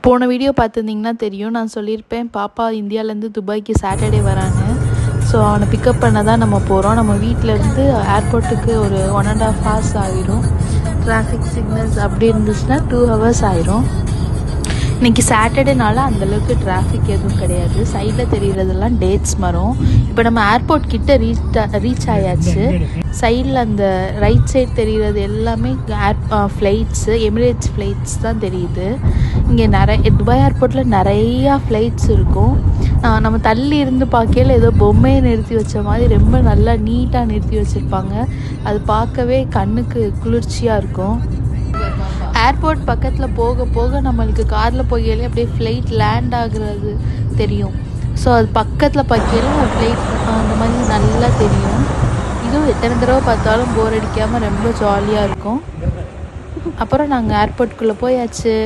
போன வீடியோ பார்த்துருந்தீங்கன்னா தெரியும், நான் சொல்லியிருப்பேன் பாப்பா இந்தியாவிலேருந்து துபாய்க்கு சாட்டர்டே வரான்னு. ஸோ அவனை பிக்கப் பண்ண தான் நம்ம போகிறோம். நம்ம வீட்டிலேருந்து ஏர்போர்ட்டுக்கு ஒரு 1.5 hours ஆகிடும். டிராஃபிக் சிக்னல்ஸ் அப்படி இருந்துச்சுன்னா 2 hours ஆயிரும். இன்றைக்கி சாட்டர்டேனால அந்தளவுக்கு டிராஃபிக் எதுவும் கிடையாது. சைடில் தெரிகிறதெல்லாம் டேட்ஸ் மரம். இப்போ நம்ம ஏர்போர்ட் கிட்ட ரீச் ஆயாச்சு. சைடில் அந்த ரைட் சைட் தெரிகிறது எல்லாமே ஃப்ளைட்ஸு, எமிரேட்ஸ் ஃப்ளைட்ஸ் தான் தெரியுது. இங்கே துபாய் ஏர்போர்ட்டில் நிறையா ஃப்ளைட்ஸ் இருக்கும். நம்ம தள்ளி இருந்து பார்க்கையில் ஏதோ பொம்மையை நிறுத்தி வச்ச மாதிரி ரொம்ப நல்லா நீட்டாக நிறுத்தி வச்சுருப்பாங்க. அது பார்க்கவே கண்ணுக்கு குளிர்ச்சியாக இருக்கும். ஏர்போர்ட் பக்கத்தில் போக போக நம்மளுக்கு காரில் போகையிலே அப்படியே ஃப்ளைட் லேண்ட் ஆகுறது தெரியும். ஸோ அது பக்கத்தில் பார்க்கையில ஃப்ளைட் அந்த மாதிரி நல்லா தெரியும். இதுவும் எத்தனை தடவை பார்த்தாலும் போர் அடிக்காமல் ரொம்ப ஜாலியாக இருக்கும். அப்புறம் நாங்கள் ஏர்போர்ட்டுக்குள்ளே போயாச்சு.